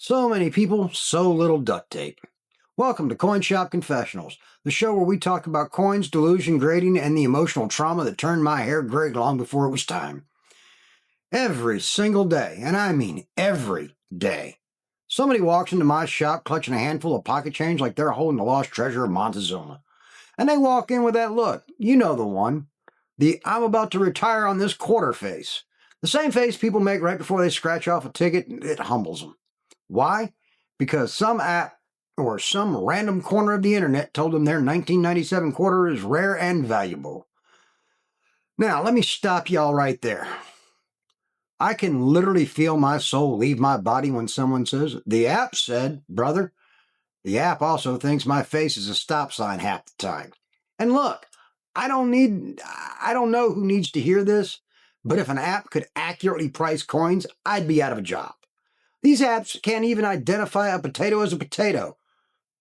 So many people, so little duct tape. Welcome to Coin Shop Confessionals, the show where we talk about coins, delusion, grading, and the emotional trauma that turned my hair gray long before it was time. Every single day, and I mean every day, somebody walks into my shop clutching a handful of pocket change like they're holding the lost treasure of Montezuma. And they walk in with that look. You know the one. The I'm about to retire on this quarter face. The same face people make right before they scratch off a ticket. It humbles them. Why? Because some app or some random corner of the internet told them their 1997 quarter is rare and valuable. Now, let me stop y'all right there. I can literally feel my soul leave my body when someone says, the app said, brother. The app also thinks my face is a stop sign half the time. And look, I don't know who needs to hear this, but if an app could accurately price coins, I'd be out of a job. These apps can't even identify a potato as a potato.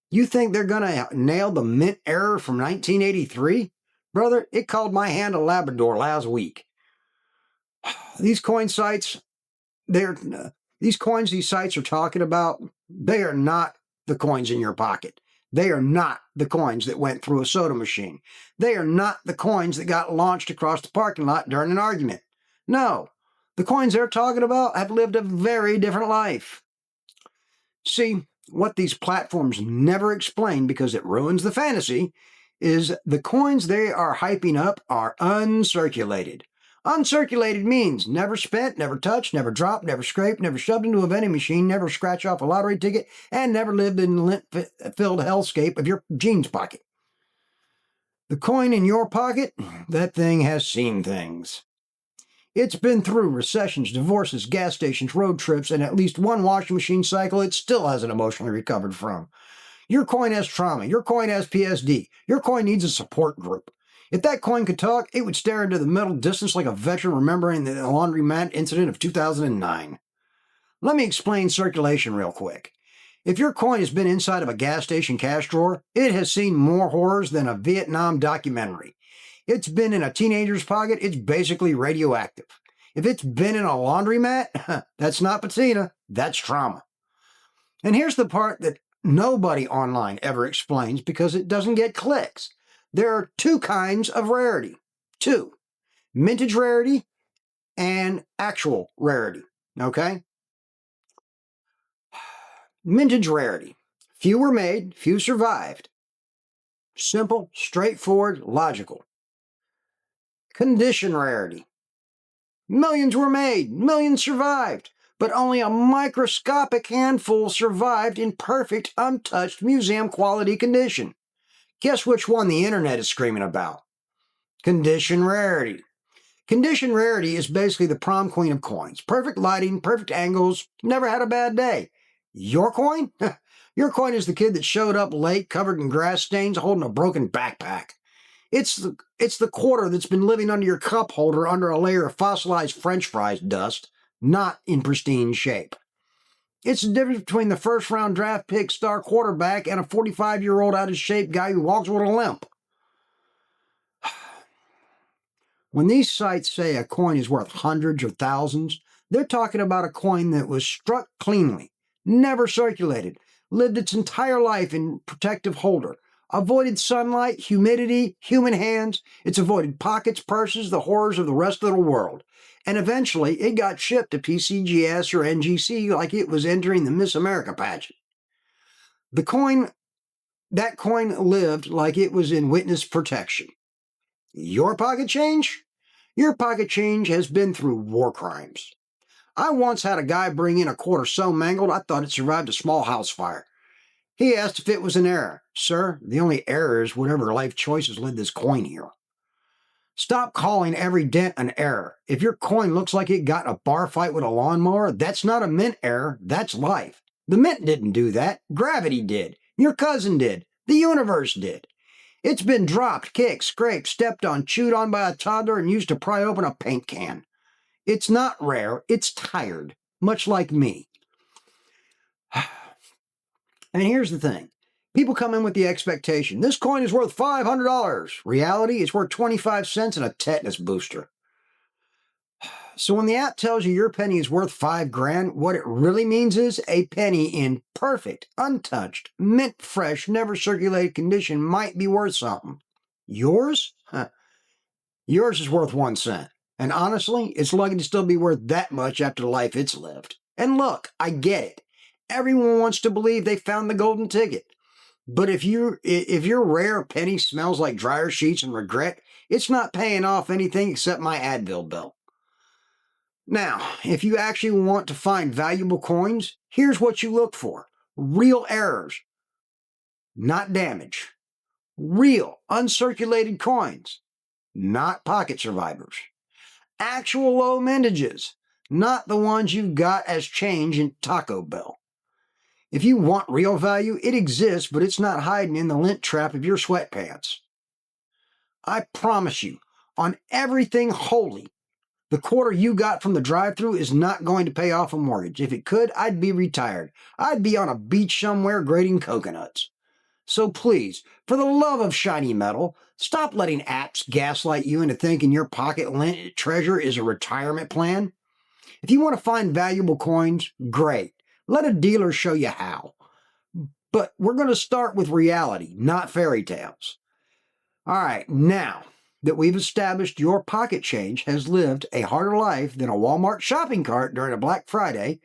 You think they're going to nail the mint error from 1983? Brother, it called my hand a Labrador last week. These coin sites, these sites are talking about, they are not the coins in your pocket. They are not the coins that went through a soda machine. They are not the coins that got launched across the parking lot during an argument. No, the coins they're talking about have lived a very different life. See, what these platforms never explain because it ruins the fantasy is the coins they are hyping up are uncirculated. Uncirculated means never spent, never touched, never dropped, never scraped, never shoved into a vending machine, never scratched off a lottery ticket, and never lived in the lint-filled hellscape of your jeans pocket. The coin in your pocket, that thing has seen things. It's been through recessions, divorces, gas stations, road trips, and at least one washing machine cycle it still hasn't emotionally recovered from. Your coin has trauma. Your coin has PSD. Your coin needs a support group. If that coin could talk, it would stare into the middle distance like a veteran remembering the laundromat incident of 2009. Let me explain circulation real quick. If your coin has been inside of a gas station cash drawer, it has seen more horrors than a Vietnam documentary. It's been in a teenager's pocket, it's basically radioactive. If it's been in a laundromat, that's not patina, that's trauma. And here's the part that nobody online ever explains because it doesn't get clicks. There are two kinds of rarity. Two. Mintage rarity and actual rarity. Okay? Mintage rarity. Few were made, few survived. Simple, straightforward, logical. Condition rarity. Millions were made, millions survived, but only a microscopic handful survived in perfect, untouched, museum-quality condition. Guess which one the internet is screaming about? Condition rarity. Condition rarity is basically the prom queen of coins. Perfect lighting, perfect angles, never had a bad day. Your coin? Your coin is the kid that showed up late, covered in grass stains, holding a broken backpack. It's the quarter that's been living under your cup holder under a layer of fossilized French fries dust, not in pristine shape. It's the difference between the first-round draft pick star quarterback and a 45-year-old out-of-shape guy who walks with a limp. When these sites say a coin is worth hundreds or thousands, they're talking about a coin that was struck cleanly, never circulated, lived its entire life in protective holder, avoided sunlight, humidity, human hands, it's avoided pockets, purses, the horrors of the rest of the world. And eventually, it got shipped to PCGS or NGC like it was entering the Miss America pageant. That coin lived like it was in witness protection. Your pocket change? Your pocket change has been through war crimes. I once had a guy bring in a quarter so mangled I thought it survived a small house fire. He asked if it was an error. Sir, the only error is whatever life choices led this coin here. Stop calling every dent an error. If your coin looks like it got in a bar fight with a lawnmower, that's not a mint error, that's life. The mint didn't do that. Gravity did. Your cousin did. The universe did. It's been dropped, kicked, scraped, stepped on, chewed on by a toddler, and used to pry open a paint can. It's not rare, it's tired, much like me. And here's the thing. People come in with the expectation, this coin is worth $500. Reality, it's worth 25 cents and a tetanus booster. So when the app tells you your penny is worth $5,000, what it really means is a penny in perfect, untouched, mint fresh, never circulated condition might be worth something. Yours? Huh. Yours is worth 1 cent. And honestly, it's lucky to still be worth that much after the life it's lived. And look, I get it. Everyone wants to believe they found the golden ticket. But if your rare penny smells like dryer sheets and regret, it's not paying off anything except my Advil bill. Now, if you actually want to find valuable coins, here's what you look for. Real errors, not damage. Real, uncirculated coins, not pocket survivors. Actual low mintages, not the ones you got as change in Taco Bell. If you want real value, it exists, but it's not hiding in the lint trap of your sweatpants. I promise you, on everything holy, the quarter you got from the drive-thru is not going to pay off a mortgage. If it could, I'd be retired. I'd be on a beach somewhere grating coconuts. So please, for the love of shiny metal, stop letting apps gaslight you into thinking your pocket lint treasure is a retirement plan. If you want to find valuable coins, great. Let a dealer show you how. But we're going to start with reality, not fairy tales. All right, now that we've established your pocket change has lived a harder life than a Walmart shopping cart during a Black Friday,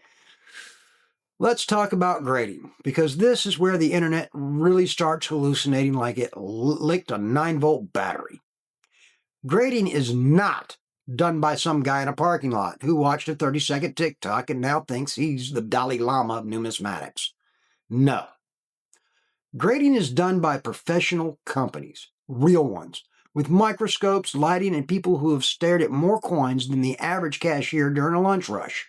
let's talk about grading, because this is where the internet really starts hallucinating like it licked a 9-volt battery. Grading is not done by some guy in a parking lot who watched a 30-second TikTok and now thinks he's the Dalai Lama of numismatics. No. Grading is done by professional companies, real ones, with microscopes, lighting, and people who have stared at more coins than the average cashier during a lunch rush.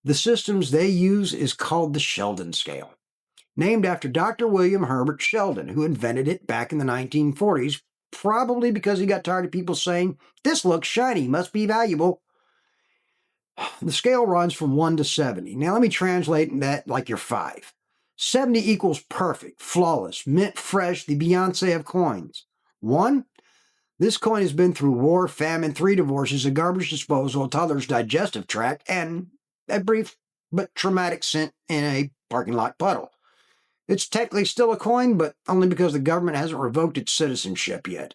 The systems they use is called the Sheldon scale, named after Dr. William Herbert Sheldon, who invented it back in the 1940s, probably because he got tired of people saying, "This looks shiny, must be valuable." The scale runs from 1 to 70. Now let me translate that like you're 5. 70 equals perfect, flawless, mint fresh, the Beyonce of coins. 1, this coin has been through war, famine, 3 divorces, a garbage disposal, a toddler's digestive tract, and a brief but traumatic stint in a parking lot puddle. It's technically still a coin, but only because the government hasn't revoked its citizenship yet.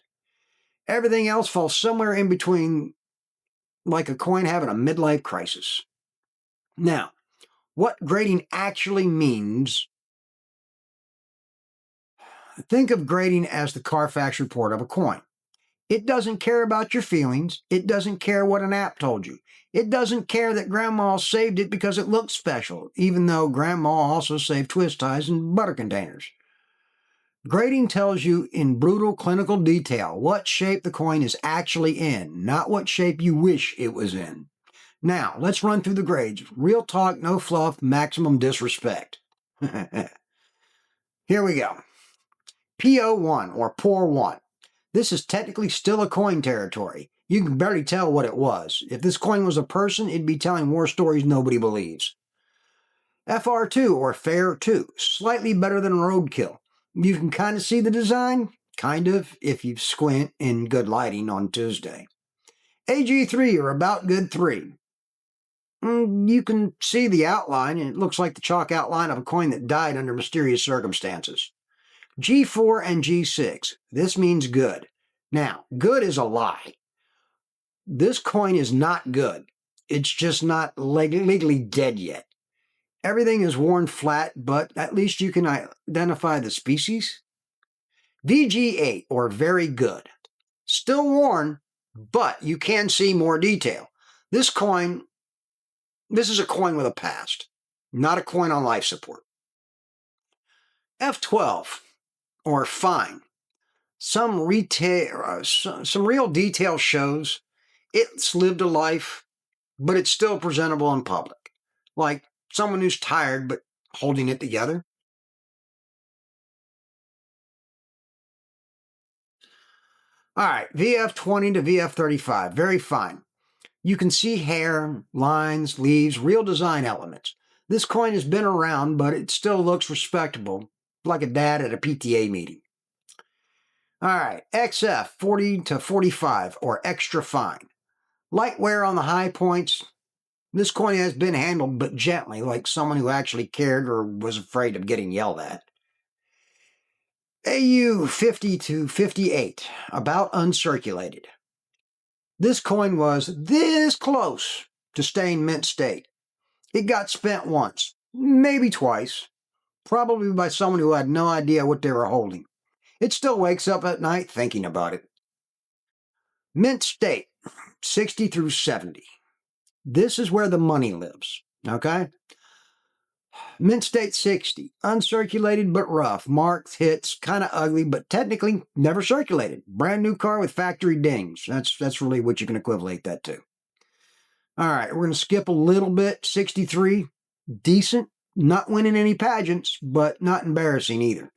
Everything else falls somewhere in between, like a coin having a midlife crisis. Now, what grading actually means, think of grading as the Carfax report of a coin. It doesn't care about your feelings. It doesn't care what an app told you. It doesn't care that grandma saved it because it looked special, even though grandma also saved twist ties and butter containers. Grading tells you in brutal clinical detail what shape the coin is actually in, not what shape you wish it was in. Now, let's run through the grades. Real talk, no fluff, maximum disrespect. Here we go. PO1, or Poor 1. This is technically still a coin territory. You can barely tell what it was. If this coin was a person, it'd be telling war stories nobody believes. FR2, or Fair 2, slightly better than Roadkill. You can kind of see the design, kind of, if you squint in good lighting on Tuesday. AG3, or About Good 3. You can see the outline, and it looks like the chalk outline of a coin that died under mysterious circumstances. G4 and G6. This means good. Now, good is a lie. This coin is not good. It's just not legally dead yet. Everything is worn flat, but at least you can identify the species. VG8, or Very Good. Still worn, but you can see more detail. This is a coin with a past, not a coin on life support. F12, or Fine. Some real detail shows it's lived a life, but it's still presentable in public, like someone who's tired but holding it together. All right, VF20 to VF35, very fine. You can see hair, lines, leaves, real design elements. This coin has been around, but it still looks respectable, like a dad at a PTA meeting. All right, XF 40 to 45, or Extra Fine. Light wear on the high points. This coin has been handled, but gently, like someone who actually cared or was afraid of getting yelled at. AU 50 to 58, about uncirculated. This coin was this close to staying mint state. It got spent once, maybe twice, probably by someone who had no idea what they were holding. It still wakes up at night thinking about it. Mint state, 60 through 70. This is where the money lives, okay? Mint state 60, uncirculated but rough, marked, hits, kind of ugly, but technically never circulated. Brand new car with factory dings. That's really what you can equivalent that to. All right, we're going to skip a little bit. 63, decent, not winning any pageants, but not embarrassing either.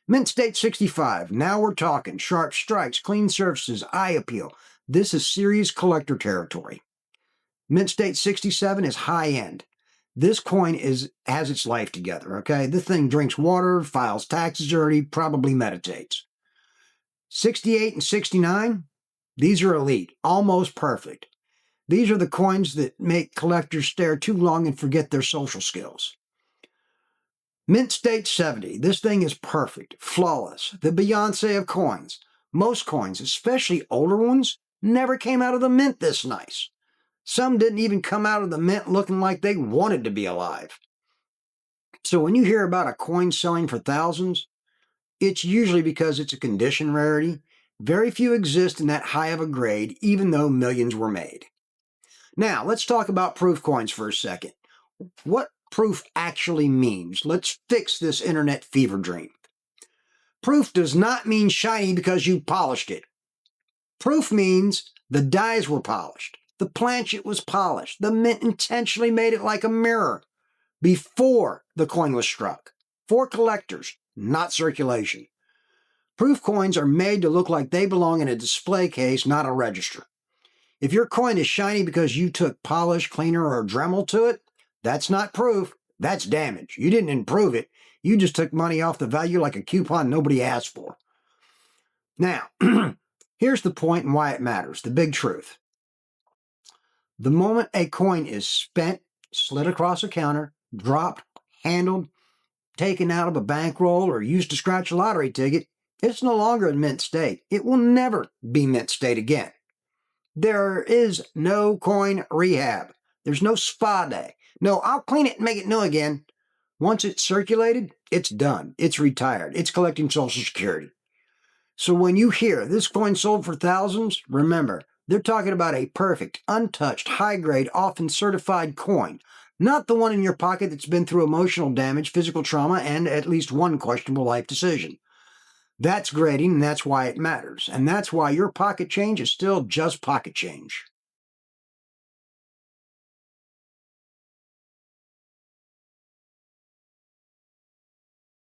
Mint state 65, now we're talking. Sharp strikes, clean surfaces, eye appeal. This is serious collector territory. Mint state 67 is high end. This coin has its life together, okay? This thing drinks water, files taxes early, probably meditates. 68 and 69, these are elite, almost perfect. These are the coins that make collectors stare too long and forget their social skills. Mint state 70, this thing is perfect, flawless, the Beyonce of coins. Most coins, especially older ones, never came out of the mint this nice. Some didn't even come out of the mint looking like they wanted to be alive. So when you hear about a coin selling for thousands, it's usually because it's a condition rarity. Very few exist in that high of a grade, even though millions were made. Now, let's talk about proof coins for a second. What proof actually means? Let's fix this internet fever dream. Proof does not mean shiny because you polished it. Proof means the dies were polished. The planchet was polished. The mint intentionally made it like a mirror before the coin was struck. For collectors, not circulation. Proof coins are made to look like they belong in a display case, not a register. If your coin is shiny because you took polish, cleaner, or Dremel to it, that's not proof. That's damage. You didn't improve it. You just took money off the value like a coupon nobody asked for. Now, here's the point and why it matters, the big truth. The moment a coin is spent, slid across a counter, dropped, handled, taken out of a bankroll, or used to scratch a lottery ticket, it's no longer in mint state. It will never be mint state again. There is no coin rehab. There's no spa day. No, I'll clean it and make it new again. Once it's circulated, it's done. It's retired. It's collecting Social Security. So when you hear this coin sold for thousands, remember, they're talking about a perfect, untouched, high-grade, often certified coin, not the one in your pocket that's been through emotional damage, physical trauma, and at least one questionable life decision. That's grading, and that's why it matters. And that's why your pocket change is still just pocket change.